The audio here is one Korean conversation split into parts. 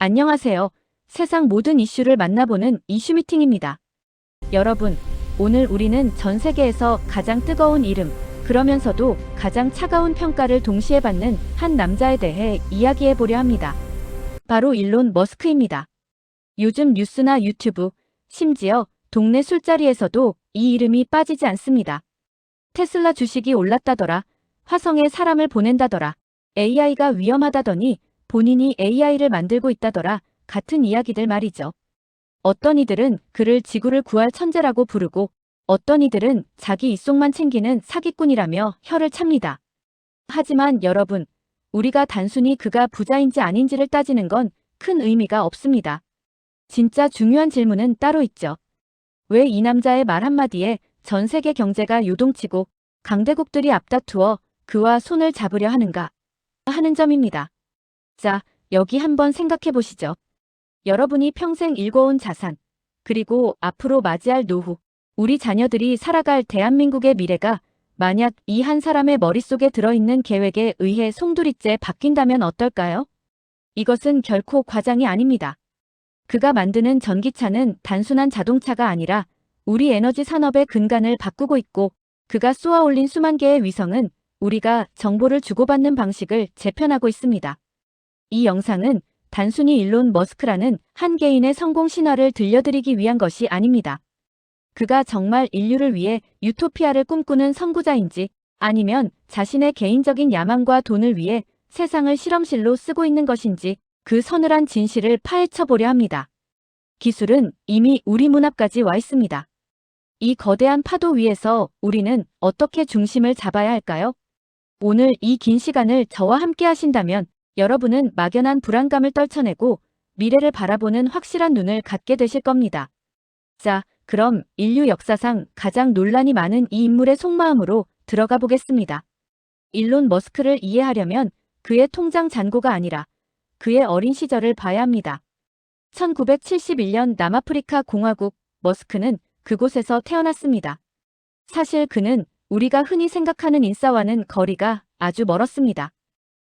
안녕하세요. 세상 모든 이슈를 만나보는 이슈 미팅입니다. 여러분, 오늘 우리는 전 세계에서 가장 뜨거운 이름, 그러면서도 가장 차가운 평가를 동시에 받는 한 남자에 대해 이야기해 보려 합니다. 바로 일론 머스크입니다. 요즘 뉴스나 유튜브, 심지어 동네 술자리에서도 이 이름이 빠지지 않습니다. 테슬라 주식이 올랐다더라, 화성에 사람을 보낸다더라, AI가 위험하다더니 본인이 AI를 만들고 있다더라, 같은 이야기들 말이죠. 어떤 이들은 그를 지구를 구할 천재라고 부르고 어떤 이들은 자기 입속만 챙기는 사기꾼이라며 혀를 찹니다. 하지만 여러분, 우리가 단순히 그가 부자인지 아닌지를 따지는 건 큰 의미가 없습니다. 진짜 중요한 질문은 따로 있죠. 왜 이 남자의 말 한마디에 전 세계 경제가 요동치고 강대국들이 앞다투어 그와 손을 잡으려 하는가 하는 점입니다. 자, 여기 한번 생각해 보시죠. 여러분이 평생 일궈온 자산, 그리고 앞으로 맞이할 노후, 우리 자녀들이 살아갈 대한민국의 미래가 만약 이 한 사람의 머릿속에 들어있는 계획에 의해 송두리째 바뀐다면 어떨까요? 이것은 결코 과장이 아닙니다. 그가 만드는 전기차는 단순한 자동차가 아니라 우리 에너지 산업의 근간을 바꾸고 있고, 그가 쏘아올린 수만 개의 위성은 우리가 정보를 주고받는 방식을 재편하고 있습니다. 이 영상은 단순히 일론 머스크라는 한 개인의 성공 신화를 들려드리기 위한 것이 아닙니다. 그가 정말 인류를 위해 유토피아를 꿈꾸는 선구자인지 아니면 자신의 개인적인 야망과 돈을 위해 세상을 실험실로 쓰고 있는 것인지 그 서늘한 진실을 파헤쳐 보려 합니다. 기술은 이미 우리 문 앞까지 와 있습니다. 이 거대한 파도 위에서 우리는 어떻게 중심을 잡아야 할까요? 오늘 이 긴 시간을 저와 함께 하신다면 여러분은 막연한 불안감을 떨쳐내고 미래를 바라보는 확실한 눈을 갖게 되실 겁니다. 자, 그럼 인류 역사상 가장 논란이 많은 이 인물의 속마음으로 들어가 보겠습니다. 일론 머스크를 이해하려면 그의 통장 잔고가 아니라 그의 어린 시절을 봐야 합니다. 1971년 남아프리카 공화국 머스크는 그곳에서 태어났습니다. 사실 그는 우리가 흔히 생각하는 인싸와는 거리가 아주 멀었습니다.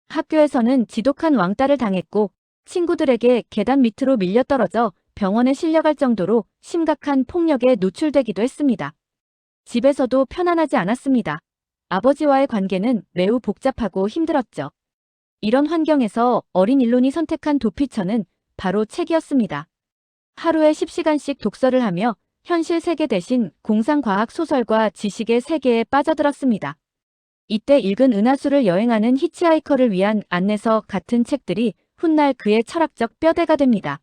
학교에서는 지독한 왕따를 당했고 친구들에게 계단 밑으로 밀려 떨어져 병원에 실려갈 정도로 심각한 폭력에 노출되기도 했습니다. 집에서도 편안하지 않았습니다. 아버지와의 관계는 매우 복잡하고 힘들었죠. 이런 환경에서 어린 일론이 선택한 도피처는 바로 책이었습니다. 하루에 10시간씩 독서를 하며 현실 세계 대신 공상과학 소설과 지식의 세계에 빠져들었습니다. 이때 읽은 은하수를 여행하는 히치하이커를 위한 안내서 같은 책들이 훗날 그의 철학적 뼈대가 됩니다.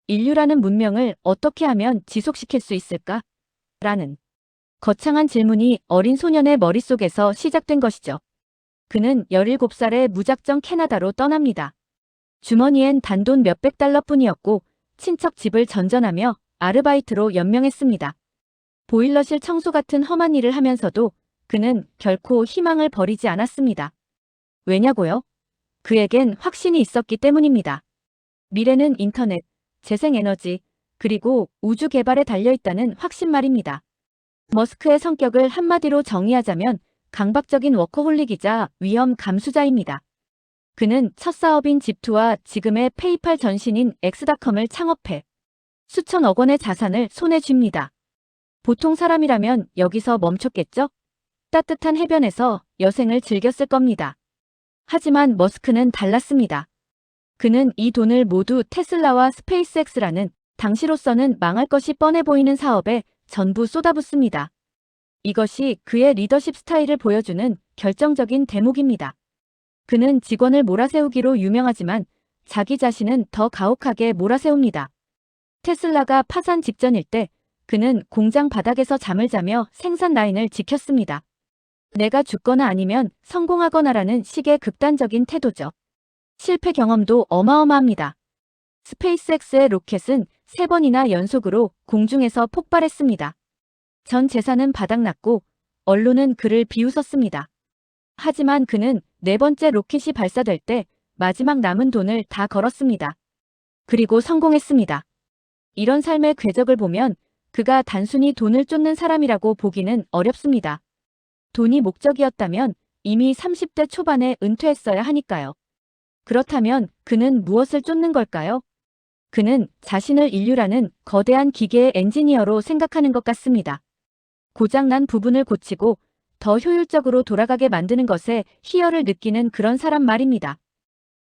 인류라는 문명을 어떻게 하면 지속시킬 수 있을까? 라는 거창한 질문이 어린 소년의 머릿속에서 시작된 것이죠. 그는 17살에 무작정 캐나다로 떠납니다. 주머니엔 단돈 몇백 달러뿐이었고 친척 집을 전전하며 아르바이트로 연명했습니다. 보일러실 청소 같은 험한 일을 하면서도 그는 결코 희망을 버리지 않았습니다. 왜냐고요? 그에겐 확신이 있었기 때문입니다. 미래는 인터넷, 재생에너지, 그리고 우주 개발에 달려있다는 확신 말입니다. 머스크의 성격을 한마디로 정의하자면 강박적인 워커홀릭이자 위험 감수자입니다. 그는 첫 사업인 집투와 지금의 페이팔 전신인 엑스닷컴을 창업해 수천억 원의 자산을 손에 쥡니다. 보통 사람이라면 여기서 멈췄겠죠? 따뜻한 해변에서 여생을 즐겼을 겁니다. 하지만 머스크는 달랐습니다. 그는 이 돈을 모두 테슬라와 스페이스X라는 당시로서는 망할 것이 뻔해 보이는 사업에 전부 쏟아붓습니다. 이것이 그의 리더십 스타일을 보여주는 결정적인 대목입니다. 그는 직원을 몰아세우기로 유명하지만 자기 자신은 더 가혹하게 몰아세웁니다. 테슬라가 파산 직전일 때 그는 공장 바닥에서 잠을 자며 생산 라인을 지켰습니다. 내가 죽거나 아니면 성공하거나라는 식의 극단적인 태도죠. 실패 경험도 어마어마합니다. 스페이스X의 로켓은 3번이나 연속으로 공중에서 폭발했습니다. 전 재산은 바닥났고 언론은 그를 비웃었습니다. 하지만 그는 4번째 로켓이 발사될 때 마지막 남은 돈을 다 걸었습니다. 그리고 성공했습니다. 이런 삶의 궤적을 보면 그가 단순히 돈을 쫓는 사람이라고 보기는 어렵습니다. 돈이 목적이었다면 이미 30대 초반에 은퇴했어야 하니까요. 그렇다면 그는 무엇을 쫓는 걸까요? 그는 자신을 인류라는 거대한 기계의 엔지니어로 생각하는 것 같습니다. 고장난 부분을 고치고 더 효율적으로 돌아가게 만드는 것에 희열을 느끼는 그런 사람 말입니다.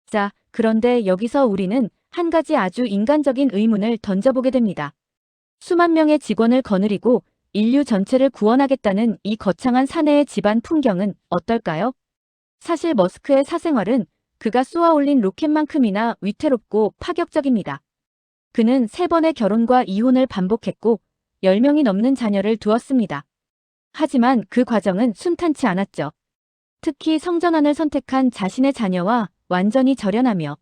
자, 그런데 여기서 우리는 한 가지 아주 인간적인 의문을 던져보게 됩니다. 수만 명의 직원을 거느리고 인류 전체를 구원하겠다는 이 거창한 사내의 집안 풍경은 어떨까요? 사실 머스크의 사생활은 그가 쏘아올린 로켓만큼이나 위태롭고 파격적입니다. 그는 3번의 결혼과 이혼을 반복했고 10명이 넘는 자녀를 두었습니다. 하지만 그 과정은 순탄치 않았죠. 특히 성전환을 선택한 자신의 자녀와 완전히 절연하며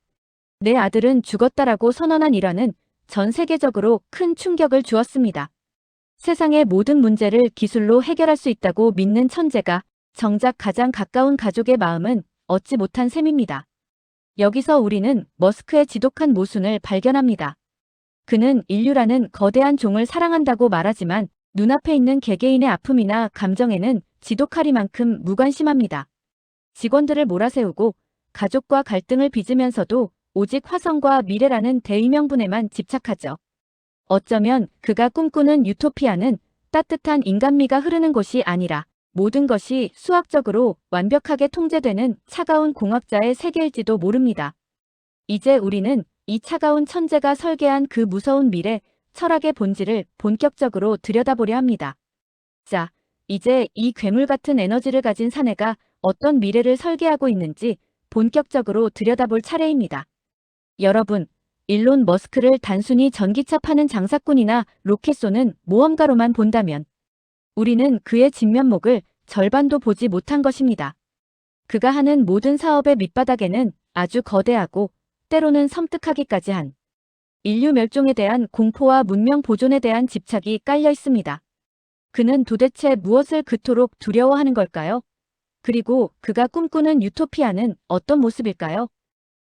내 아들은 죽었다라고 선언한 일화는 전 세계적으로 큰 충격을 주었습니다. 세상의 모든 문제를 기술로 해결할 수 있다고 믿는 천재가 정작 가장 가까운 가족의 마음은 얻지 못한 셈입니다. 여기서 우리는 머스크의 지독한 모순을 발견합니다. 그는 인류라는 거대한 종을 사랑한다고 말하지만 눈앞에 있는 개개인의 아픔이나 감정에는 지독하리만큼 무관심합니다. 직원들을 몰아세우고 가족과 갈등을 빚으면서도 오직 화성과 미래라는 대의명분에만 집착하죠. 어쩌면 그가 꿈꾸는 유토피아는 따뜻한 인간미가 흐르는 곳이 아니라 모든 것이 수학적으로 완벽하게 통제되는 차가운 공학자의 세계일지도 모릅니다. 이제 우리는 이 차가운 천재가 설계한 그 무서운 미래, 철학의 본질을 본격적으로 들여다보려 합니다. 자, 이제 이 괴물 같은 에너지를 가진 사내가 어떤 미래를 설계하고 있는지 본격적으로 들여다볼 차례입니다. 여러분, 일론 머스크를 단순히 전기차 파는 장사꾼이나 로켓 쏘는 모험가로만 본다면 우리는 그의 진면목을 절반도 보지 못한 것입니다. 그가 하는 모든 사업의 밑바닥에는 아주 거대하고 때로는 섬뜩하기까지 한 인류 멸종에 대한 공포와 문명 보존에 대한 집착이 깔려 있습니다. 그는 도대체 무엇을 그토록 두려워하는 걸까요? 그리고 그가 꿈꾸는 유토피아는 어떤 모습일까요?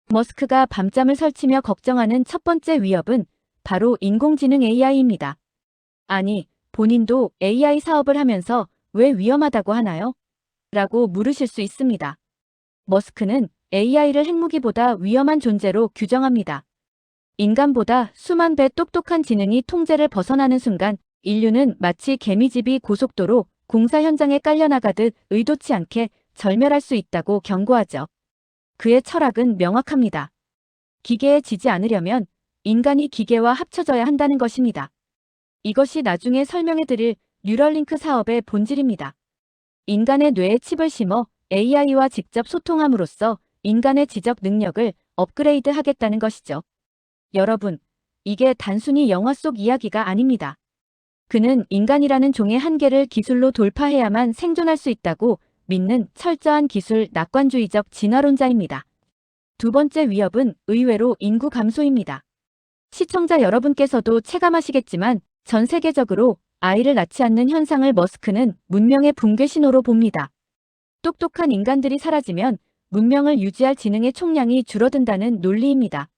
머스크가 밤잠을 설치며 걱정하는 첫 번째 위협은 바로 인공지능 AI입니다. 아니, 본인도 AI 사업을 하면서 왜 위험하다고 하나요? 라고 물으실 수 있습니다. 머스크는 AI를 핵무기보다 위험한 존재로 규정합니다. 인간보다 수만 배 똑똑한 지능이 통제를 벗어나는 순간 인류는 마치 개미집이 고속도로 공사 현장에 깔려나가듯 의도치 않게 절멸할 수 있다고 경고하죠. 그의 철학은 명확합니다. 기계에 지지 않으려면 인간이 기계와 합쳐져야 한다는 것입니다. 이것이 나중에 설명해드릴 뉴럴링크 사업의 본질입니다. 인간의 뇌에 칩을 심어 AI와 직접 소통함으로써 인간의 지적 능력을 업그레이드 하겠다는 것이죠. 여러분, 이게 단순히 영화 속 이야기가 아닙니다. 그는 인간이라는 종의 한계를 기술로 돌파해야만 생존할 수 있다고 믿는 철저한 기술 낙관주의적 진화론자입니다. 두 번째 위협은 의외로 인구 감소입니다. 시청자 여러분께서도 체감하시겠지만 전 세계적으로 아이를 낳지 않는 현상을 머스크는 문명의 붕괴 신호로 봅니다. 똑똑한 인간들이 사라지면 문명을 유지할 지능의 총량이 줄어든다는 논리입니다.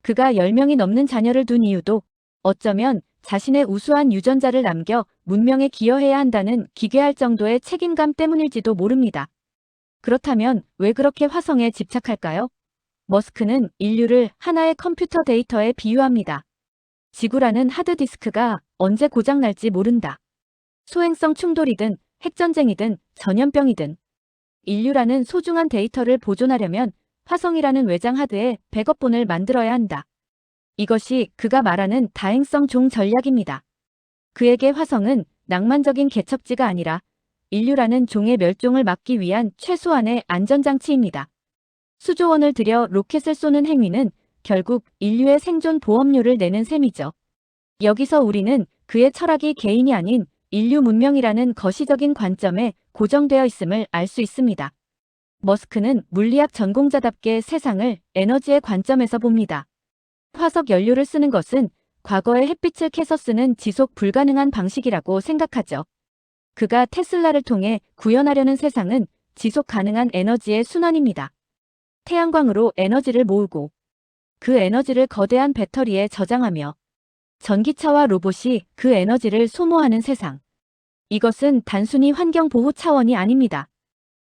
그가 10명이 넘는 자녀를 둔 이유도 어쩌면 자신의 우수한 유전자를 남겨 문명에 기여해야 한다는 기괴할 정도의 책임감 때문일지도 모릅니다. 그렇다면 왜 그렇게 화성에 집착할까요? 머스크는 인류를 하나의 컴퓨터 데이터에 비유합니다. 지구라는 하드디스크가 언제 고장날지 모른다. 소행성 충돌이든 핵전쟁이든 전염병이든 인류라는 소중한 데이터를 보존하려면 화성이라는 외장 하드에 백업본을 만들어야 한다. 이것이 그가 말하는 다행성 종 전략입니다. 그에게 화성은 낭만적인 개척지가 아니라 인류라는 종의 멸종을 막기 위한 최소한의 안전장치입니다. 수조 원을 들여 로켓을 쏘는 행위는 결국 인류의 생존 보험료를 내는 셈이죠. 여기서 우리는 그의 철학이 개인이 아닌 인류 문명이라는 거시적인 관점에 고정되어 있음을 알 수 있습니다. 머스크는 물리학 전공자답게 세상을 에너지의 관점에서 봅니다. 화석 연료를 쓰는 것은 과거의 햇빛을 캐서 쓰는 지속 불가능한 방식이라고 생각하죠. 그가 테슬라를 통해 구현하려는 세상은 지속 가능한 에너지의 순환입니다. 태양광으로 에너지를 모으고 그 에너지를 거대한 배터리에 저장하며 전기차와 로봇이 그 에너지를 소모하는 세상. 이것은 단순히 환경 보호 차원이 아닙니다.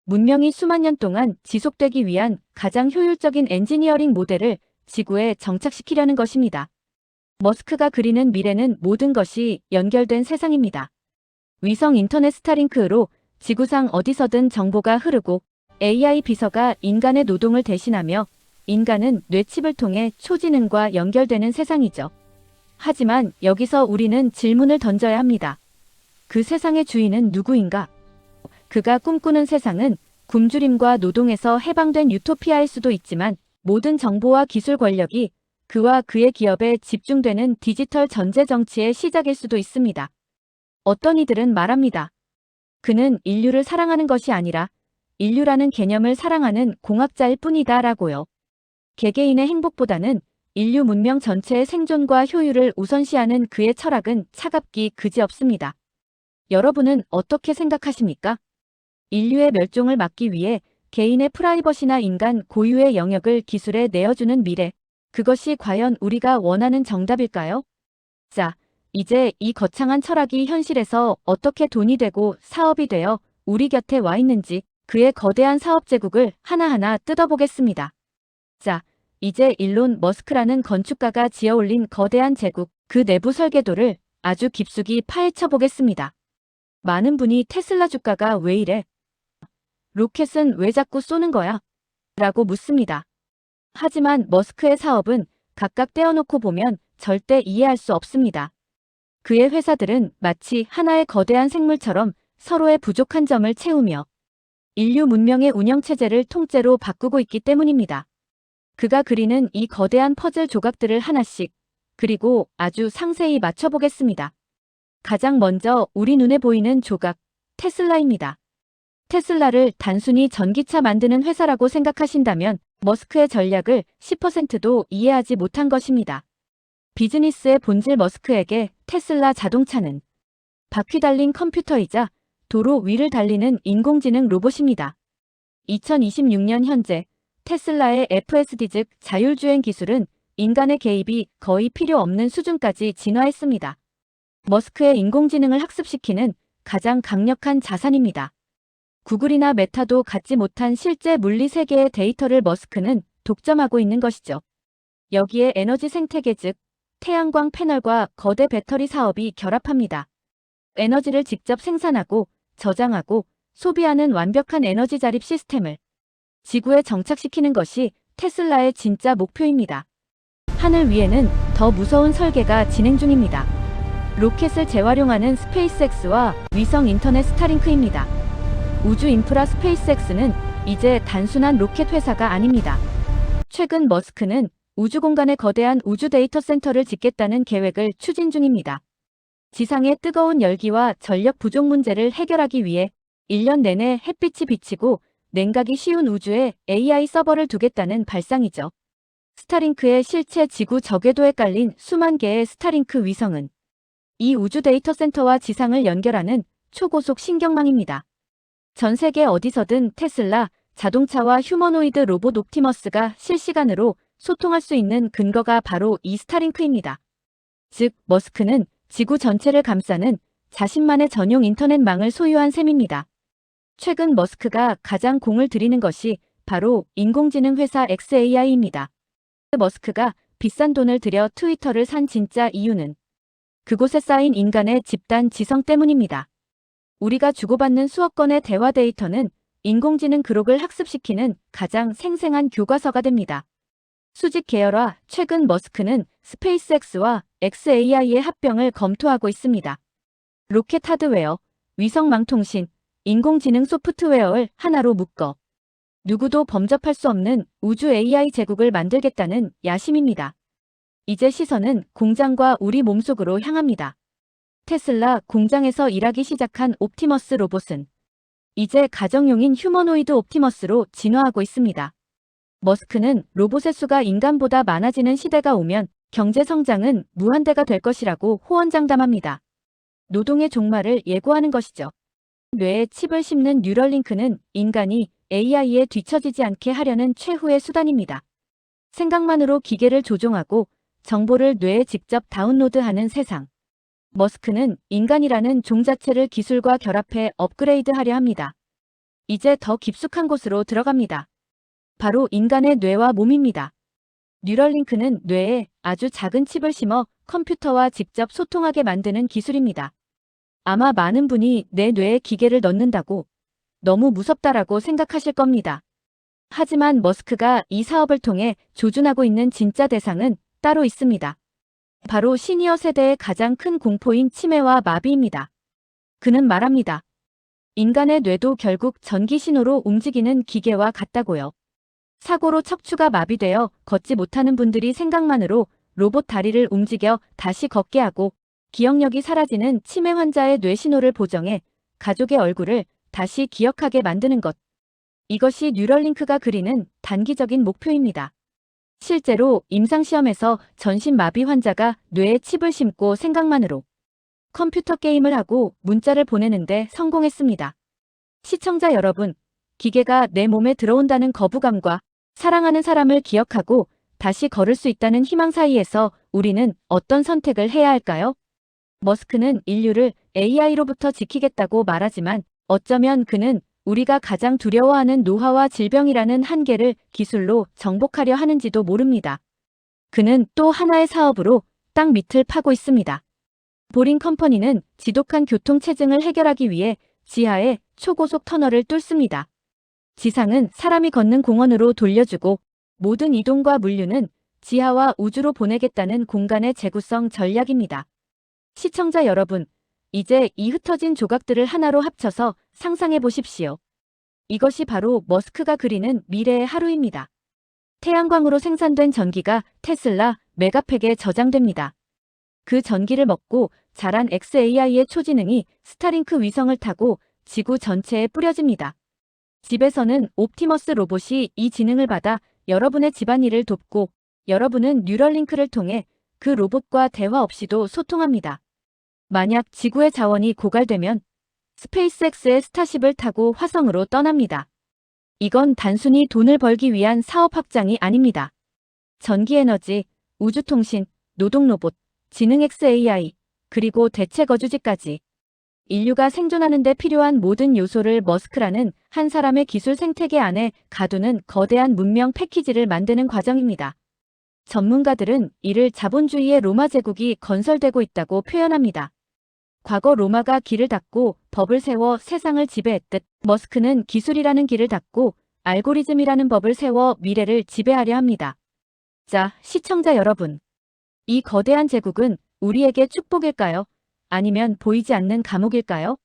문명이 수만 년 동안 지속되기 위한 가장 효율적인 엔지니어링 모델을 지구에 정착시키려는 것입니다. 머스크가 그리는 미래는 모든 것이 연결된 세상입니다. 위성 인터넷 스타링크로 지구상 어디서든 정보가 흐르고 AI 비서가 인간의 노동을 대신하며 인간은 뇌칩을 통해 초지능과 연결되는 세상이죠. 하지만 여기서 우리는 질문을 던져야 합니다. 그 세상의 주인은 누구인가? 그가 꿈꾸는 세상은 굶주림과 노동에서 해방된 유토피아일 수도 있지만 모든 정보와 기술 권력이 그와 그의 기업에 집중되는 디지털 전제 정치의 시작일 수도 있습니다. 어떤 이들은 말합니다. 그는 인류를 사랑하는 것이 아니라 인류라는 개념을 사랑하는 공학자일 뿐이다 라고요. 개개인의 행복보다는 인류 문명 전체의 생존과 효율을 우선시하는 그의 철학은 차갑기 그지없습니다. 여러분은 어떻게 생각하십니까? 인류의 멸종을 막기 위해 개인의 프라이버시나 인간 고유의 영역을 기술에 내어주는 미래, 그것이 과연 우리가 원하는 정답일까요? 자, 이제 이 거창한 철학이 현실에서 어떻게 돈이 되고 사업이 되어 우리 곁에 와 있는지 그의 거대한 사업 제국을 하나하나 뜯어보겠습니다. 자, 이제 일론 머스크라는 건축가가 지어올린 거대한 제국, 그 내부 설계도를 아주 깊숙이 파헤쳐 보겠습니다. 많은 분이 테슬라 주가가 왜 이래? 로켓은 왜 자꾸 쏘는 거야? 라고 묻습니다. 하지만 머스크의 사업은 각각 떼어놓고 보면 절대 이해할 수 없습니다. 그의 회사들은 마치 하나의 거대한 생물처럼 서로의 부족한 점을 채우며 인류 문명의 운영체제를 통째로 바꾸고 있기 때문입니다. 그가 그리는 이 거대한 퍼즐 조각들을 하나씩 그리고 아주 상세히 맞춰보겠습니다. 가장 먼저 우리 눈에 보이는 조각, 테슬라입니다. 테슬라를 단순히 전기차 만드는 회사라고 생각하신다면 머스크의 전략을 10%도 이해하지 못한 것입니다. 비즈니스의 본질 머스크에게 테슬라 자동차는 바퀴 달린 컴퓨터이자 도로 위를 달리는 인공지능 로봇입니다. 2026년 현재 테슬라의 FSD 즉 자율주행 기술은 인간의 개입이 거의 필요 없는 수준까지 진화했습니다. 머스크의 인공지능을 학습시키는 가장 강력한 자산입니다. 구글이나 메타도 갖지 못한 실제 물리 세계의 데이터를 머스크는 독점하고 있는 것이죠. 여기에 에너지 생태계 즉 태양광 패널과 거대 배터리 사업이 결합합니다. 에너지를 직접 생산하고 저장하고 소비하는 완벽한 에너지 자립 시스템을 지구에 정착시키는 것이 테슬라의 진짜 목표입니다. 하늘 위에는 더 무서운 설계가 진행 중입니다. 로켓을 재활용하는 스페이스X와 위성 인터넷 스타링크입니다. 우주 인프라 스페이스X는 이제 단순한 로켓 회사가 아닙니다. 최근 머스크는 우주 공간에 거대한 우주 데이터 센터를 짓겠다는 계획을 추진 중입니다. 지상의 뜨거운 열기와 전력 부족 문제를 해결하기 위해 1년 내내 햇빛이 비치고 냉각이 쉬운 우주에 AI 서버를 두겠다는 발상이죠. 스타링크의 실체 지구 저궤도에 깔린 수만 개의 스타링크 위성은 이 우주 데이터 센터와 지상을 연결하는 초고속 신경망입니다. 전 세계 어디서든 테슬라, 자동차와 휴머노이드 로봇 옵티머스가 실시간으로 소통할 수 있는 근거가 바로 이 스타링크입니다. 즉, 머스크는 지구 전체를 감싸는 자신만의 전용 인터넷망을 소유한 셈입니다. 최근 머스크가 가장 공을 들이는 것이 바로 인공지능 회사 xAI입니다. 머스크가 비싼 돈을 들여 트위터를 산 진짜 이유는 그곳에 쌓인 인간의 집단 지성 때문입니다. 우리가 주고받는 수억 건의 대화 데이터는 인공지능 그룹을 학습시키는 가장 생생한 교과서가 됩니다. 수직 계열화, 최근 머스크는 스페이스X와 xAI의 합병을 검토하고 있습니다. 로켓 하드웨어, 위성망통신, 인공지능 소프트웨어를 하나로 묶어 누구도 범접할 수 없는 우주 AI 제국을 만들겠다는 야심입니다. 이제 시선은 공장과 우리 몸속으로 향합니다. 테슬라 공장에서 일하기 시작한 옵티머스 로봇은 이제 가정용인 휴머노이드 옵티머스로 진화하고 있습니다. 머스크는 로봇의 수가 인간보다 많아지는 시대가 오면 경제 성장은 무한대가 될 것이라고 호언장담합니다. 노동의 종말을 예고하는 것이죠. 뇌에 칩을 심는 뉴럴링크는 인간이 AI에 뒤처지지 않게 하려는 최후의 수단입니다. 생각만으로 기계를 조종하고 정보를 뇌에 직접 다운로드하는 세상. 머스크는 인간이라는 종 자체를 기술과 결합해 업그레이드하려 합니다. 이제 더 깊숙한 곳으로 들어갑니다. 바로 인간의 뇌와 몸입니다. 뉴럴링크는 뇌에 아주 작은 칩을 심어 컴퓨터와 직접 소통하게 만드는 기술입니다. 아마 많은 분이 내 뇌에 기계를 넣는다고 너무 무섭다라고 생각하실 겁니다. 하지만 머스크가 이 사업을 통해 조준하고 있는 진짜 대상은 따로 있습니다. 바로 시니어 세대의 가장 큰 공포인 치매와 마비입니다. 그는 말합니다. 인간의 뇌도 결국 전기 신호로 움직이는 기계와 같다고요. 사고로 척추가 마비되어 걷지 못하는 분들이 생각만으로 로봇 다리를 움직여 다시 걷게 하고 기억력이 사라지는 치매 환자의 뇌 신호를 보정해 가족의 얼굴을 다시 기억하게 만드는 것. 이것이 뉴럴링크가 그리는 단기적인 목표입니다. 실제로 임상시험에서 전신마비 환자가 뇌에 칩을 심고 생각만으로 컴퓨터 게임을 하고 문자를 보내는데 성공했습니다. 시청자 여러분, 기계가 내 몸에 들어온다는 거부감과 사랑하는 사람을 기억하고 다시 걸을 수 있다는 희망 사이에서 우리는 어떤 선택을 해야 할까요? 머스크는 인류를 AI로부터 지키겠다고 말하지만 어쩌면 그는 우리가 가장 두려워하는 노화와 질병이라는 한계를 기술로 정복하려 하는지도 모릅니다. 그는 또 하나의 사업으로 땅 밑을 파고 있습니다. 보링 컴퍼니는 지독한 교통체증을 해결하기 위해 지하에 초고속 터널을 뚫습니다. 지상은 사람이 걷는 공원으로 돌려주고 모든 이동과 물류는 지하와 우주로 보내겠다는 공간의 재구성 전략입니다. 시청자 여러분, 이제 이 흩어진 조각들을 하나로 합쳐서 상상해 보십시오. 이것이 바로 머스크가 그리는 미래의 하루입니다. 태양광으로 생산된 전기가 테슬라 메가팩에 저장됩니다. 그 전기를 먹고 자란 xAI의 초지능이 스타링크 위성을 타고 지구 전체에 뿌려집니다. 집에서는 옵티머스 로봇이 이 지능을 받아 여러분의 집안일을 돕고 여러분은 뉴럴링크를 통해 그 로봇과 대화 없이도 소통합니다. 만약 지구의 자원이 고갈되면 스페이스X의 스타쉽을 타고 화성으로 떠납니다. 이건 단순히 돈을 벌기 위한 사업 확장이 아닙니다. 전기에너지, 우주통신, 노동로봇, 지능 xAI, 그리고 대체 거주지까지 인류가 생존하는 데 필요한 모든 요소를 머스크라는 한 사람의 기술 생태계 안에 가두는 거대한 문명 패키지를 만드는 과정입니다. 전문가들은 이를 자본주의의 로마 제국이 건설되고 있다고 표현합니다. 과거 로마가 길을 닫고 법을 세워 세상을 지배했듯 머스크는 기술이라는 길을 닫고 알고리즘이라는 법을 세워 미래를 지배하려 합니다. 자, 시청자 여러분. 이 거대한 제국은 우리에게 축복일까요? 아니면 보이지 않는 감옥일까요?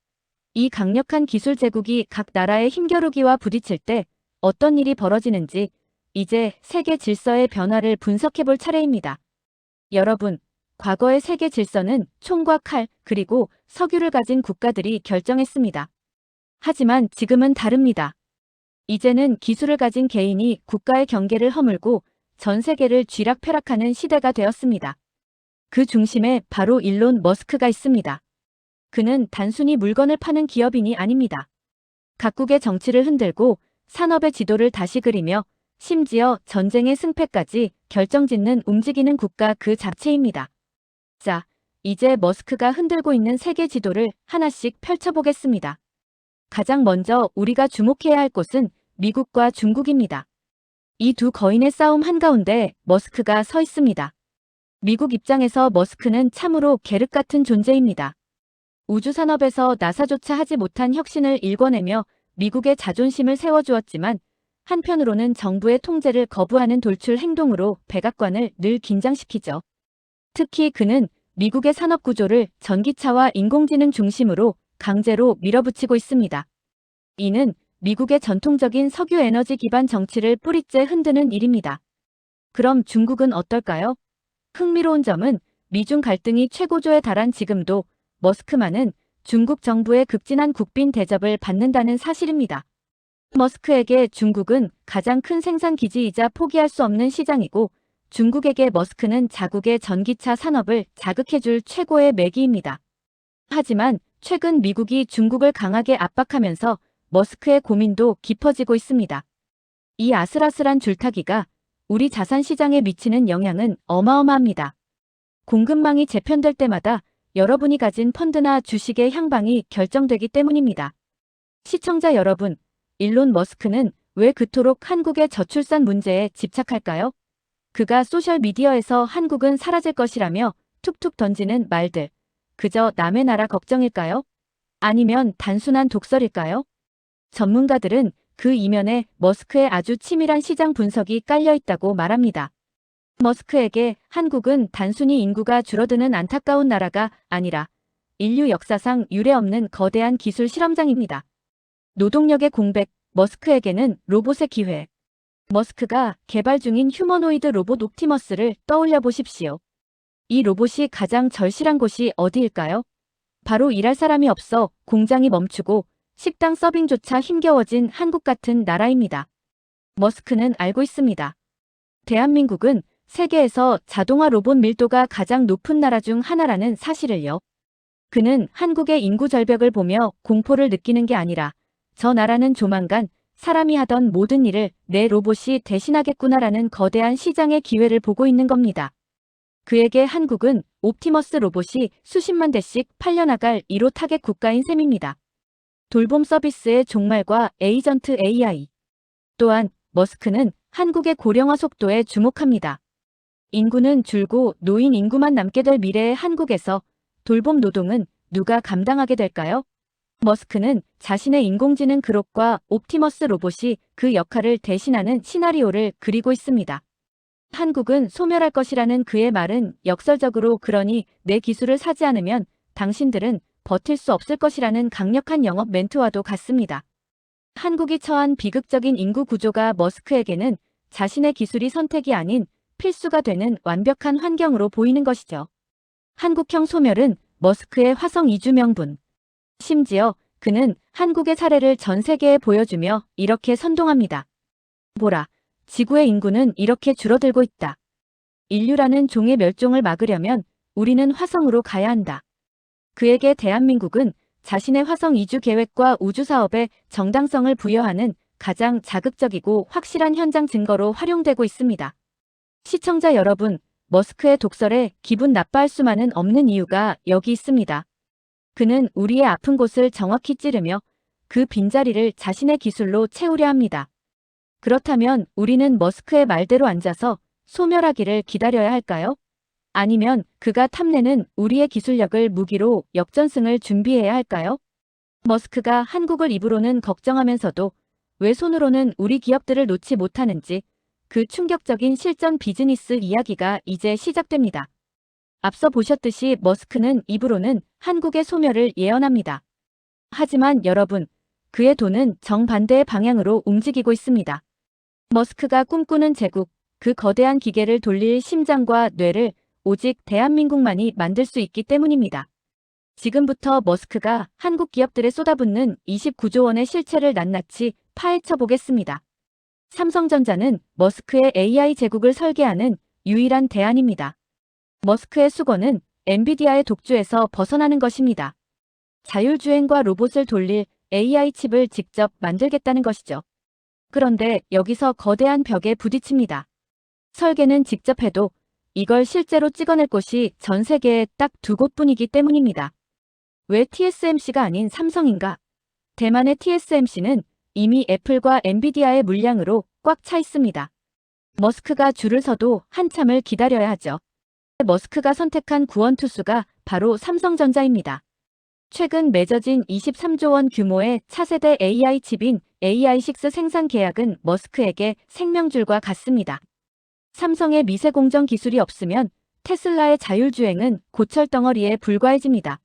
이 강력한 기술 제국이 각 나라의 힘겨루기와 부딪힐 때 어떤 일이 벌어지는지 이제 세계 질서의 변화를 분석해 볼 차례입니다. 여러분, 과거의 세계 질서는 총과 칼, 그리고 석유를 가진 국가들이 결정했습니다. 하지만 지금은 다릅니다. 이제는 기술을 가진 개인이 국가의 경계를 허물고 전 세계를 쥐락펴락하는 시대가 되었습니다. 그 중심에 바로 일론 머스크가 있습니다. 그는 단순히 물건을 파는 기업인이 아닙니다. 각국의 정치를 흔들고 산업의 지도를 다시 그리며 심지어 전쟁의 승패까지 결정짓는 움직이는 국가 그 자체입니다. 자, 이제 머스크가 흔들고 있는 세계 지도를 하나씩 펼쳐보겠습니다. 가장 먼저 우리가 주목해야 할 곳은 미국과 중국입니다. 이 두 거인의 싸움 한가운데 머스크가 서 있습니다. 미국 입장에서 머스크는 참으로 계륵 같은 존재입니다. 우주산업에서 나사조차 하지 못한 혁신을 일궈내며 미국의 자존심을 세워주었지만 한편으로는 정부의 통제를 거부하는 돌출 행동으로 백악관을 늘 긴장시키죠. 특히 그는 미국의 산업 구조를 전기차와 인공지능 중심으로 강제로 밀어붙이고 있습니다. 이는 미국의 전통적인 석유 에너지 기반 정치를 뿌리째 흔드는 일입니다. 그럼 중국은 어떨까요? 흥미로운 점은 미중 갈등이 최고조에 달한 지금도 머스크만은 중국 정부의 극진한 국빈 대접을 받는다는 사실입니다. 머스크에게 중국은 가장 큰 생산 기지이자 포기할 수 없는 시장이고 중국에게 머스크는 자국의 전기차 산업을 자극해줄 최고의 매기입니다. 하지만 최근 미국이 중국을 강하게 압박하면서 머스크의 고민도 깊어지고 있습니다. 이 아슬아슬한 줄타기가 우리 자산시장에 미치는 영향은 어마어마합니다. 공급망이 재편될 때마다 여러분이 가진 펀드나 주식의 향방이 결정되기 때문입니다. 시청자 여러분, 일론 머스크는 왜 그토록 한국의 저출산 문제에 집착할까요? 그가 소셜미디어에서 한국은 사라질 것이라며 툭툭 던지는 말들. 그저 남의 나라 걱정일까요? 아니면 단순한 독설일까요? 전문가들은 그 이면에 머스크의 아주 치밀한 시장 분석이 깔려 있다고 말합니다. 머스크에게 한국은 단순히 인구가 줄어드는 안타까운 나라가 아니라 인류 역사상 유례없는 거대한 기술 실험장입니다. 노동력의 공백, 머스크에게는 로봇의 기회. 머스크가 개발 중인 휴머노이드 로봇 옵티머스를 떠올려 보십시오. 이 로봇이 가장 절실한 곳이 어디일까요? 바로 일할 사람이 없어 공장이 멈추고 식당 서빙조차 힘겨워진 한국 같은 나라입니다. 머스크는 알고 있습니다. 대한민국은 세계에서 자동화 로봇 밀도가 가장 높은 나라 중 하나라는 사실을요. 그는 한국의 인구 절벽을 보며 공포를 느끼는 게 아니라 저 나라는 조만간 사람이 하던 모든 일을 내 로봇이 대신하겠구나라는 거대한 시장의 기회를 보고 있는 겁니다. 그에게 한국은 옵티머스 로봇이 수십만 대씩 팔려나갈 1호 타겟 국가인 셈입니다. 돌봄 서비스의 종말과 에이전트 AI. 또한 머스크는 한국의 고령화 속도에 주목합니다. 인구는 줄고 노인 인구만 남게 될 미래의 한국에서 돌봄 노동은 누가 감당하게 될까요? 머스크는 자신의 인공지능 그룹과 옵티머스 로봇이 그 역할을 대신하는 시나리오를 그리고 있습니다. 한국은 소멸할 것이라는 그의 말은 역설적으로 그러니 내 기술을 사지 않으면 당신들은 버틸 수 없을 것이라는 강력한 영업 멘트와도 같습니다. 한국이 처한 비극적인 인구 구조가 머스크에게는 자신의 기술이 선택이 아닌 필수가 되는 완벽한 환경으로 보이는 것이죠. 한국형 소멸은 머스크의 화성 이주 명분. 심지어 그는 한국의 사례를 전 세계에 보여주며 이렇게 선동합니다. 보라, 지구의 인구는 이렇게 줄어들고 있다. 인류라는 종의 멸종을 막으려면 우리는 화성으로 가야 한다. 그에게 대한민국은 자신의 화성 이주 계획과 우주 사업에 정당성을 부여하는 가장 자극적이고 확실한 현장 증거로 활용되고 있습니다. 시청자 여러분, 머스크의 독설에 기분 나빠할 수만은 없는 이유가 여기 있습니다. 그는 우리의 아픈 곳을 정확히 찌르며 그 빈자리를 자신의 기술로 채우려 합니다. 그렇다면 우리는 머스크의 말대로 앉아서 소멸하기를 기다려야 할까요? 아니면 그가 탐내는 우리의 기술력을 무기로 역전승을 준비해야 할까요? 머스크가 한국을 입으로는 걱정하면서도 왜 손으로는 우리 기업들을 놓지 못하는지 그 충격적인 실전 비즈니스 이야기가 이제 시작됩니다. 앞서 보셨듯이 머스크는 입으로는 한국의 소멸을 예언합니다. 하지만 여러분, 그의 돈은 정반대의 방향으로 움직이고 있습니다. 머스크가 꿈꾸는 제국, 그 거대한 기계를 돌릴 심장과 뇌를 오직 대한민국만이 만들 수 있기 때문입니다. 지금부터 머스크가 한국 기업들에 쏟아붓는 29조 원의 실체를 낱낱이 파헤쳐 보겠습니다. 삼성전자는 머스크의 AI 제국을 설계하는 유일한 대안입니다. 머스크의 수고는 엔비디아의 독주에서 벗어나는 것입니다. 자율주행과 로봇을 돌릴 AI 칩을 직접 만들겠다는 것이죠. 그런데 여기서 거대한 벽에 부딪힙니다. 설계는 직접 해도 이걸 실제로 찍어낼 곳이 전 세계에 딱 2곳뿐이기 때문입니다. 왜 TSMC가 아닌 삼성인가? 대만의 TSMC는 이미 애플과 엔비디아의 물량으로 꽉 차 있습니다. 머스크가 줄을 서도 한참을 기다려야 하죠. 머스크가 선택한 구원투수가 바로 삼성전자입니다. 최근 맺어진 23조 원 규모의 차세대 AI 칩인 AI6 생산 계약은 머스크에게 생명줄과 같습니다. 삼성의 미세공정 기술이 없으면 테슬라의 자율주행은 고철덩어리에 불과해집니다.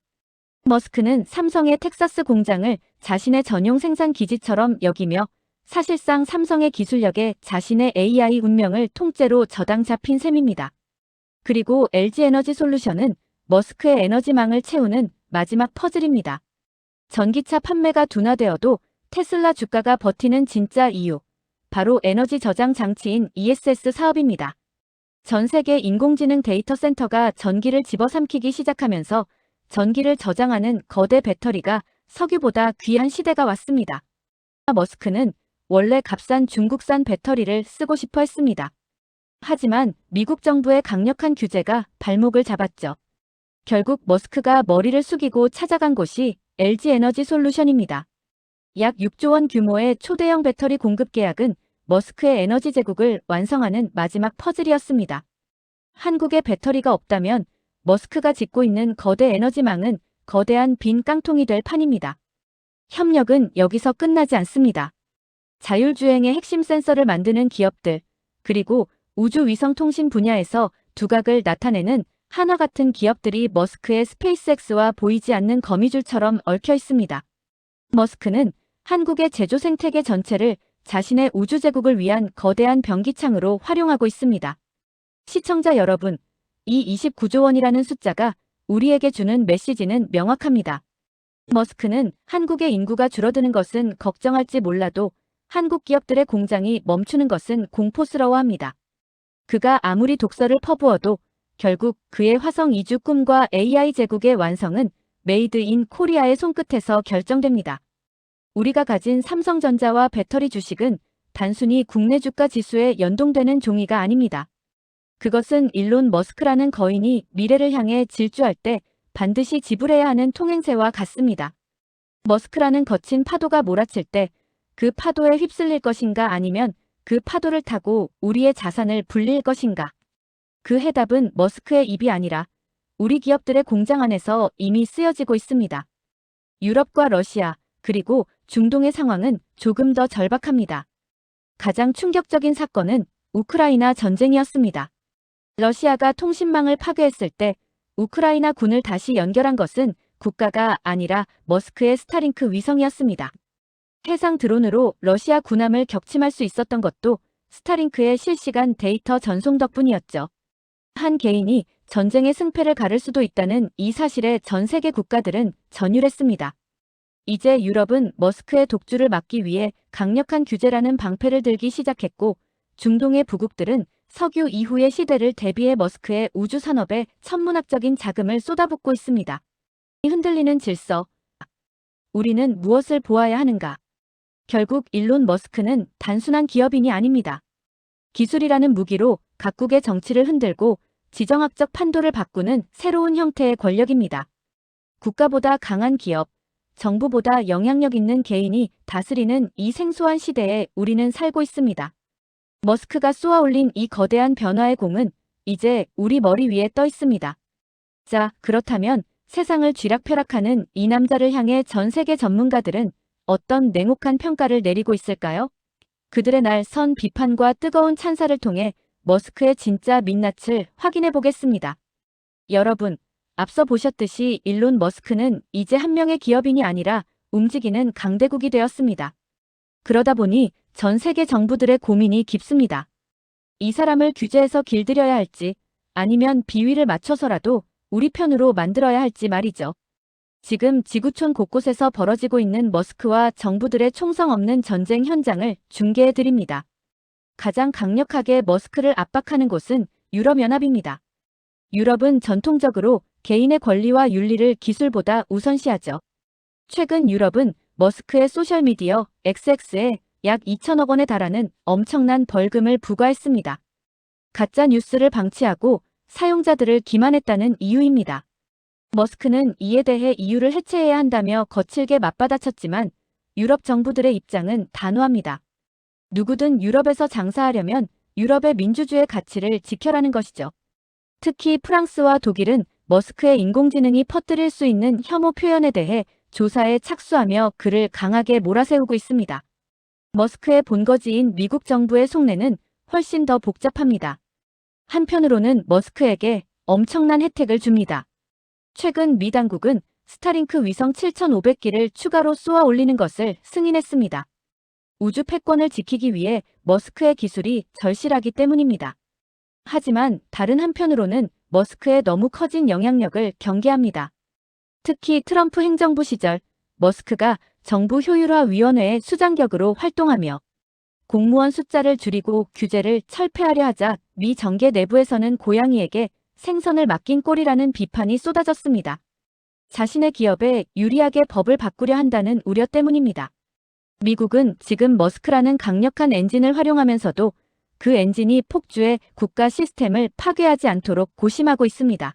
머스크는 삼성의 텍사스 공장을 자신의 전용 생산 기지처럼 여기며 사실상 삼성의 기술력에 자신의 AI 운명을 통째로 저당 잡힌 셈입니다. 그리고 LG에너지솔루션은 머스크의 에너지망을 채우는 마지막 퍼즐입니다. 전기차 판매가 둔화되어도 테슬라 주가가 버티는 진짜 이유, 바로 에너지 저장 장치인 ESS 사업입니다. 전 세계 인공지능 데이터 센터가 전기를 집어삼키기 시작하면서 전기를 저장하는 거대 배터리가 석유보다 귀한 시대가 왔습니다. 머스크는 원래 값싼 중국산 배터리를 쓰고 싶어 했습니다. 하지만 미국 정부의 강력한 규제가 발목을 잡았죠. 결국 머스크가 머리를 숙이고 찾아간 곳이 LG에너지솔루션입니다. 약 6조 원 규모의 초대형 배터리 공급 계약은 머스크의 에너지 제국을 완성하는 마지막 퍼즐이었습니다. 한국에 배터리가 없다면 머스크가 짓고 있는 거대 에너지망은 거대한 빈 깡통이 될 판입니다. 협력은 여기서 끝나지 않습니다. 자율주행의 핵심 센서를 만드는 기업들, 그리고 우주위성통신 분야에서 두각을 나타내는 하나 같은 기업들이 머스크의 스페이스X와 보이지 않는 거미줄처럼 얽혀 있습니다. 머스크는 한국의 제조 생태계 전체를 자신의 우주제국을 위한 거대한 변기창으로 활용하고 있습니다. 시청자 여러분, 이 29조 원이라는 숫자가 우리에게 주는 메시지는 명확합니다. 머스크는 한국의 인구가 줄어드는 것은 걱정할지 몰라도 한국 기업들의 공장이 멈추는 것은 공포스러워합니다. 그가 아무리 독서를 퍼부어도 결국 그의 화성 이주 꿈과 AI 제국의 완성은 메이드 인 코리아의 손끝에서 결정됩니다. 우리가 가진 삼성전자와 배터리 주식은 단순히 국내 주가 지수에 연동되는 종이가 아닙니다. 그것은 일론 머스크라는 거인이 미래를 향해 질주할 때 반드시 지불해야 하는 통행세와 같습니다. 머스크라는 거친 파도가 몰아칠 때 그 파도에 휩쓸릴 것인가 아니면 그 파도를 타고 우리의 자산을 불릴 것인가? 그 해답은 머스크의 입이 아니라 우리 기업들의 공장 안에서 이미 쓰여지고 있습니다. 유럽과 러시아, 그리고 중동의 상황은 조금 더 절박합니다. 가장 충격적인 사건은 우크라이나 전쟁이었습니다. 러시아가 통신망을 파괴했을 때 우크라이나 군을 다시 연결한 것은 국가가 아니라 머스크의 스타링크 위성이었습니다. 해상 드론으로 러시아 군함을 격침할 수 있었던 것도 스타링크의 실시간 데이터 전송 덕분이었죠. 한 개인이 전쟁의 승패를 가를 수도 있다는 이 사실에 전 세계 국가들은 전율했습니다. 이제 유럽은 머스크의 독주를 막기 위해 강력한 규제라는 방패를 들기 시작했고 중동의 부국들은 석유 이후의 시대를 대비해 머스크의 우주 산업에 천문학적인 자금을 쏟아붓고 있습니다. 흔들리는 질서. 우리는 무엇을 보아야 하는가? 결국 일론 머스크는 단순한 기업인이 아닙니다. 기술이라는 무기로 각국의 정치를 흔들고 지정학적 판도를 바꾸는 새로운 형태의 권력입니다. 국가보다 강한 기업, 정부보다 영향력 있는 개인이 다스리는 이 생소한 시대에 우리는 살고 있습니다. 머스크가 쏘아올린 이 거대한 변화의 공은 이제 우리 머리 위에 떠 있습니다. 자, 그렇다면 세상을 쥐락펴락하는 이 남자를 향해 전 세계 전문가들은 어떤 냉혹한 평가를 내리고 있을까요? 그들의 날선 비판과 뜨거운 찬사를 통해 머스크의 진짜 민낯을 확인해 보겠습니다. 여러분, 앞서 보셨듯이 일론 머스크는 이제 한 명의 기업인이 아니라 움직이는 강대국이 되었습니다. 그러다 보니 전 세계 정부들의 고민이 깊습니다. 이 사람을 규제해서 길들여야 할지 아니면 비위를 맞춰서라도 우리 편으로 만들어야 할지 말이죠. 지금 지구촌 곳곳에서 벌어지고 있는 머스크와 정부들의 총성 없는 전쟁 현장을 중계해 드립니다. 가장 강력하게 머스크를 압박하는 곳은 유럽연합입니다. 유럽은 전통적으로 개인의 권리와 윤리를 기술보다 우선시하죠. 최근 유럽은 머스크의 소셜미디어 XX에 약 2천억 원에 달하는 엄청난 벌금을 부과했습니다. 가짜 뉴스를 방치하고 사용자들을 기만했다는 이유입니다. 머스크는 이에 대해 EU를 해체해야 한다며 거칠게 맞받아쳤지만 유럽 정부들의 입장은 단호합니다. 누구든 유럽에서 장사하려면 유럽의 민주주의 가치를 지켜라는 것이죠. 특히 프랑스와 독일은 머스크의 인공지능이 퍼뜨릴 수 있는 혐오 표현에 대해 조사에 착수하며 그를 강하게 몰아세우고 있습니다. 머스크의 본거지인 미국 정부의 속내는 훨씬 더 복잡합니다. 한편으로는 머스크에게 엄청난 혜택을 줍니다. 최근 미 당국은 스타링크 위성 7,500기를 추가로 쏘아 올리는 것을 승인했습니다. 우주 패권을 지키기 위해 머스크의 기술이 절실하기 때문입니다. 하지만 다른 한편으로는 머스크의 너무 커진 영향력을 경계합니다. 특히 트럼프 행정부 시절 머스크가 정부 효율화 위원회의 수장격으로 활동하며 공무원 숫자를 줄이고 규제를 철폐하려 하자 미 정계 내부에서는 고양이에게 생선을 맡긴 꼴이라는 비판이 쏟아졌습니다. 자신의 기업에 유리하게 법을 바꾸려 한다는 우려 때문입니다. 미국은 지금 머스크라는 강력한 엔진을 활용하면서도 그 엔진이 폭주해 국가 시스템을 파괴하지 않도록 고심하고 있습니다.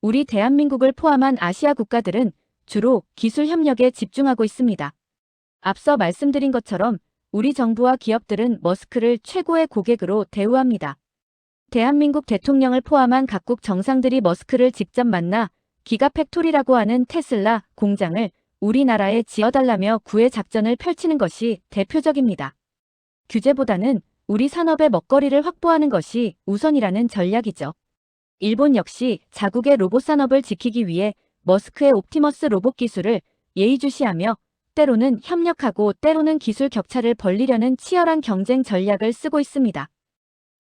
우리 대한민국을 포함한 아시아 국가들은 주로 기술 협력에 집중하고 있습니다. 앞서 말씀드린 것처럼 우리 정부와 기업들은 머스크를 최고의 고객으로 대우합니다. 대한민국 대통령을 포함한 각국 정상들이 머스크를 직접 만나 기가팩토리라고 하는 테슬라 공장을 우리나라에 지어달라며 구애 작전을 펼치는 것이 대표적입니다. 규제보다는 우리 산업의 먹거리를 확보하는 것이 우선이라는 전략이죠. 일본 역시 자국의 로봇 산업을 지키기 위해 머스크의 옵티머스 로봇 기술을 예의주시하며 때로는 협력하고 때로는 기술 격차를 벌리려는 치열한 경쟁 전략을 쓰고 있습니다.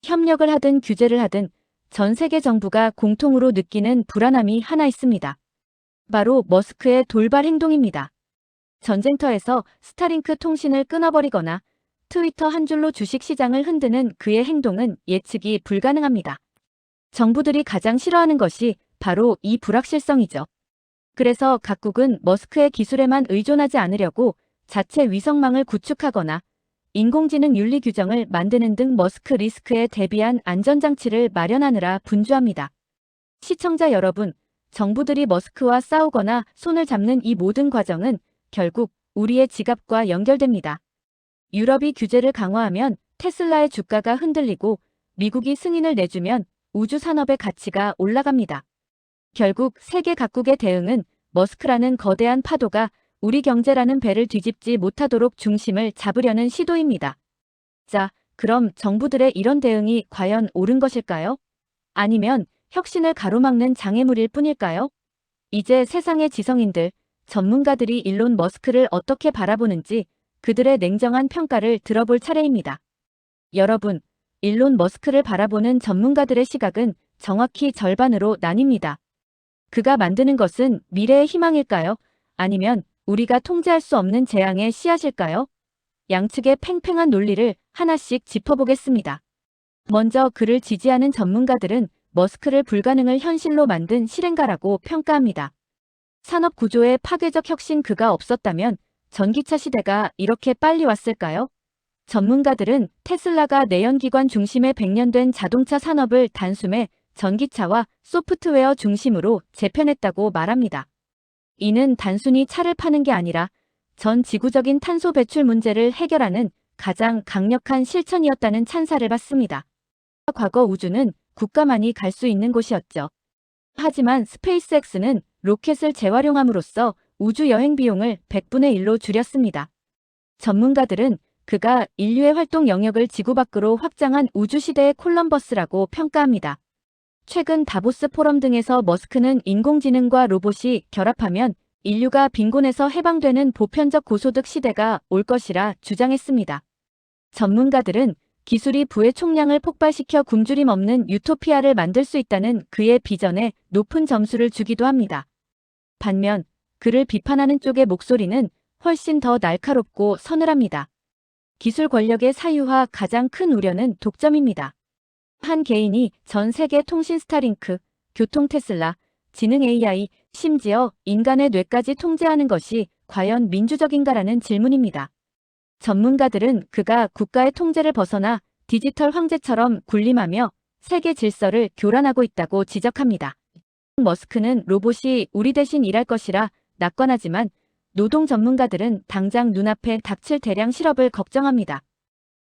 협력을 하든 규제를 하든 전 세계 정부가 공통으로 느끼는 불안함이 하나 있습니다. 바로 머스크의 돌발 행동입니다. 전쟁터에서 스타링크 통신을 끊어버리거나 트위터 한 줄로 주식시장을 흔드는 그의 행동은 예측이 불가능합니다. 정부들이 가장 싫어하는 것이 바로 이 불확실성이죠. 그래서 각국은 머스크의 기술에만 의존하지 않으려고 자체 위성망을 구축하거나 인공지능 윤리 규정을 만드는 등 머스크 리스크에 대비한 안전장치를 마련하느라 분주합니다. 시청자 여러분, 정부들이 머스크와 싸우거나 손을 잡는 이 모든 과정은 결국 우리의 지갑과 연결됩니다. 유럽이 규제를 강화하면 테슬라의 주가가 흔들리고 미국이 승인을 내주면 우주 산업의 가치가 올라갑니다. 결국 세계 각국의 대응은 머스크라는 거대한 파도가 우리 경제라는 배를 뒤집지 못하도록 중심을 잡으려는 시도입니다. 자, 그럼 정부들의 이런 대응이 과연 옳은 것일까요? 아니면 혁신을 가로막는 장애물일 뿐일까요? 이제 세상의 지성인들, 전문가들이 일론 머스크를 어떻게 바라보는지 그들의 냉정한 평가를 들어볼 차례입니다. 여러분, 일론 머스크를 바라보는 전문가들의 시각은 정확히 절반으로 나뉩니다. 그가 만드는 것은 미래의 희망일까요? 아니면 우리가 통제할 수 없는 재앙의 씨앗일까요? 양측의 팽팽한 논리를 하나씩 짚어보겠습니다. 먼저 그를 지지하는 전문가들은 머스크를 불가능을 현실로 만든 실행가라고 평가합니다. 산업 구조의 파괴적 혁신 그가 없었다면 전기차 시대가 이렇게 빨리 왔을까요? 전문가들은 테슬라가 내연기관 중심의 100년 된 자동차 산업을 단숨에 전기차와 소프트웨어 중심으로 재편했다고 말합니다. 이는 단순히 차를 파는 게 아니라 전 지구적인 탄소 배출 문제를 해결하는 가장 강력한 실천이었다는 찬사를 받습니다. 과거 우주는 국가만이 갈 수 있는 곳이었죠. 하지만 스페이스X는 로켓을 재활용함으로써 우주 여행 비용을 100분의 1로 줄였습니다. 전문가들은 그가 인류의 활동 영역을 지구 밖으로 확장한 우주시대의 콜럼버스라고 평가합니다. 최근 다보스 포럼 등에서 머스크는 인공지능과 로봇이 결합하면 인류가 빈곤에서 해방되는 보편적 고소득 시대가 올 것이라 주장했습니다. 전문가들은 기술이 부의 총량을 폭발시켜 굶주림 없는 유토피아를 만들 수 있다는 그의 비전에 높은 점수를 주기도 합니다. 반면 그를 비판하는 쪽의 목소리는 훨씬 더 날카롭고 서늘합니다. 기술 권력의 사유화 가장 큰 우려는 독점입니다. 한 개인이 전 세계 통신 스타링크, 교통 테슬라, 지능 AI, 심지어 인간의 뇌까지 통제하는 것이 과연 민주적인가라는 질문입니다. 전문가들은 그가 국가의 통제를 벗어나 디지털 황제처럼 군림하며 세계 질서를 교란하고 있다고 지적합니다. 머스크는 로봇이 우리 대신 일할 것이라 낙관하지만 노동 전문가들은 당장 눈앞에 닥칠 대량 실업을 걱정합니다.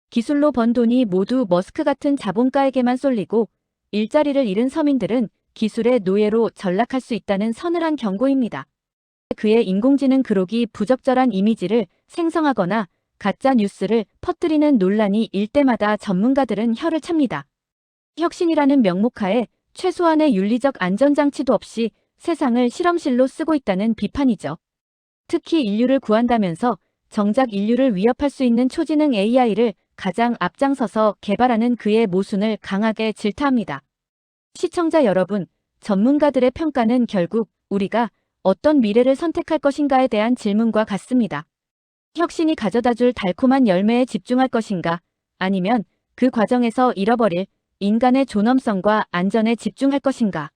기술로 번 돈이 모두 머스크 같은 자본가에게만 쏠리고 일자리를 잃은 서민들은 기술의 노예로 전락할 수 있다는 서늘한 경고입니다. 그의 인공지능 그록이 부적절한 이미지를 생성하거나 가짜 뉴스를 퍼뜨리는 논란이 일 때마다 전문가들은 혀를 찹니다. 혁신이라는 명목하에 최소한의 윤리적 안전장치도 없이 세상을 실험실로 쓰고 있다는 비판이죠. 특히 인류를 구한다면서 정작 인류를 위협할 수 있는 초지능 AI를 가장 앞장서서 개발하는 그의 모순을 강하게 질타합니다. 시청자 여러분, 전문가들의 평가는 결국 우리가 어떤 미래를 선택할 것인가에 대한 질문과 같습니다. 혁신이 가져다줄 달콤한 열매에 집중할 것인가, 아니면 그 과정에서 잃어버릴 인간의 존엄성과 안전에 집중할 것인가.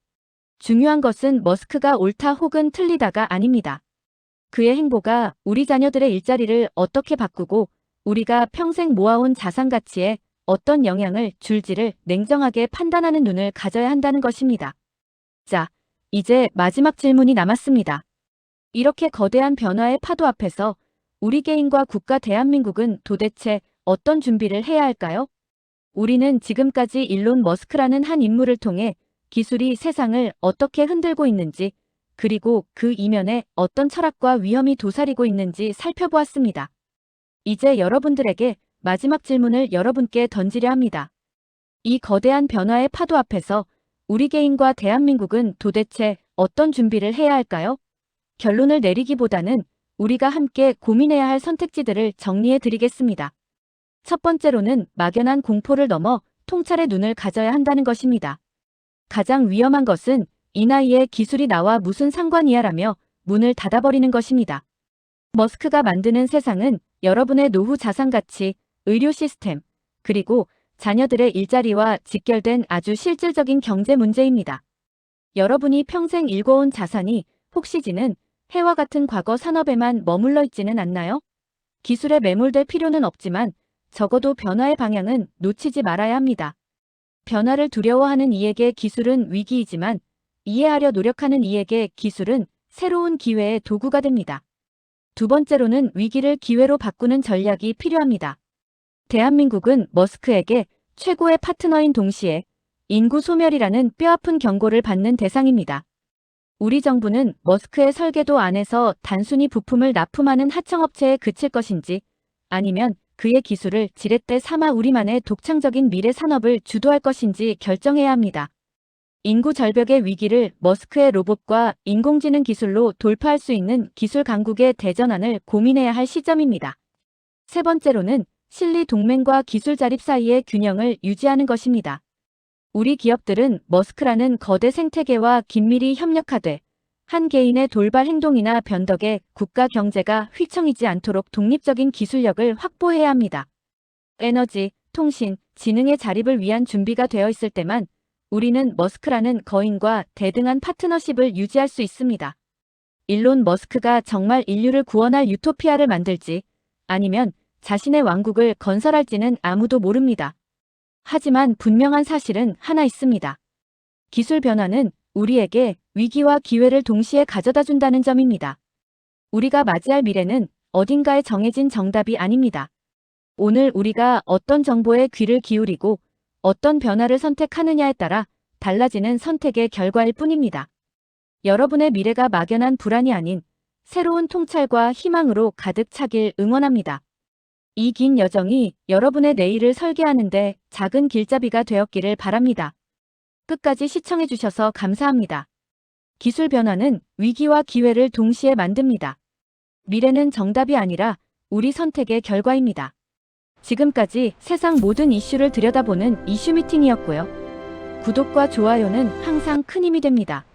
중요한 것은 머스크가 옳다 혹은 틀리다가 아닙니다. 그의 행보가 우리 자녀들의 일자리를 어떻게 바꾸고 우리가 평생 모아온 자산 가치에 어떤 영향을 줄지를 냉정하게 판단하는 눈을 가져야 한다는 것입니다. 자, 이제 마지막 질문이 남았습니다. 이렇게 거대한 변화의 파도 앞에서 우리 개인과 국가 대한민국은 도대체 어떤 준비를 해야 할까요? 우리는 지금까지 일론 머스크라는 한 인물을 통해 기술이 세상을 어떻게 흔들고 있는지, 그리고 그 이면에 어떤 철학과 위험이 도사리고 있는지 살펴보았습니다. 이제 여러분들에게 마지막 질문을 여러분께 던지려 합니다. 이 거대한 변화의 파도 앞에서 우리 개인과 대한민국은 도대체 어떤 준비를 해야 할까요? 결론을 내리기보다는 우리가 함께 고민해야 할 선택지들을 정리해 드리겠습니다. 첫 번째로는 막연한 공포를 넘어 통찰의 눈을 가져야 한다는 것입니다. 가장 위험한 것은 이 나이에 기술이 나와 무슨 상관이야라며 문을 닫아버리는 것입니다. 머스크가 만드는 세상은 여러분의 노후 자산가치, 의료 시스템, 그리고 자녀들의 일자리와 직결된 아주 실질적인 경제 문제입니다. 여러분이 평생 일궈온 자산이 혹시 지는 해와 같은 과거 산업에만 머물러 있지는 않나요? 기술에 매몰될 필요는 없지만 적어도 변화의 방향은 놓치지 말아야 합니다. 변화를 두려워하는 이에게 기술은 위기이지만 이해하려 노력하는 이에게 기술은 새로운 기회의 도구가 됩니다. 두 번째로는 위기를 기회로 바꾸는 전략이 필요합니다. 대한민국은 머스크에게 최고의 파트너인 동시에 인구 소멸이라는 뼈아픈 경고를 받는 대상입니다. 우리 정부는 머스크의 설계도 안에서 단순히 부품을 납품하는 하청업체에 그칠 것인지 아니면 그의 기술을 지렛대 삼아 우리만의 독창적인 미래 산업을 주도할 것인지 결정해야 합니다. 인구 절벽의 위기를 머스크의 로봇과 인공지능 기술로 돌파할 수 있는 기술 강국의 대전환을 고민해야 할 시점입니다. 세 번째로는 실리 동맹과 기술 자립 사이의 균형을 유지하는 것입니다. 우리 기업들은 머스크라는 거대 생태계와 긴밀히 협력하되 한 개인의 돌발 행동이나 변덕에 국가 경제가 휘청이지 않도록 독립적인 기술력을 확보해야 합니다. 에너지, 통신, 지능의 자립을 위한 준비가 되어 있을 때만 우리는 머스크라는 거인과 대등한 파트너십을 유지할 수 있습니다. 일론 머스크가 정말 인류를 구원할 유토피아를 만들지 아니면 자신의 왕국을 건설할지는 아무도 모릅니다. 하지만 분명한 사실은 하나 있습니다. 기술 변화는 우리에게 위기와 기회를 동시에 가져다 준다는 점입니다. 우리가 맞이할 미래는 어딘가에 정해진 정답이 아닙니다. 오늘 우리가 어떤 정보에 귀를 기울이고 어떤 변화를 선택하느냐에 따라 달라지는 선택의 결과일 뿐입니다. 여러분의 미래가 막연한 불안이 아닌 새로운 통찰과 희망으로 가득 차길 응원합니다. 이 긴 여정이 여러분의 내일을 설계하는데 작은 길잡이가 되었기를 바랍니다. 끝까지 시청해주셔서 감사합니다. 기술 변화는 위기와 기회를 동시에 만듭니다. 미래는 정답이 아니라 우리 선택의 결과입니다. 지금까지 세상 모든 이슈를 들여다보는 이슈 미팅이었고요. 구독과 좋아요는 항상 큰 힘이 됩니다.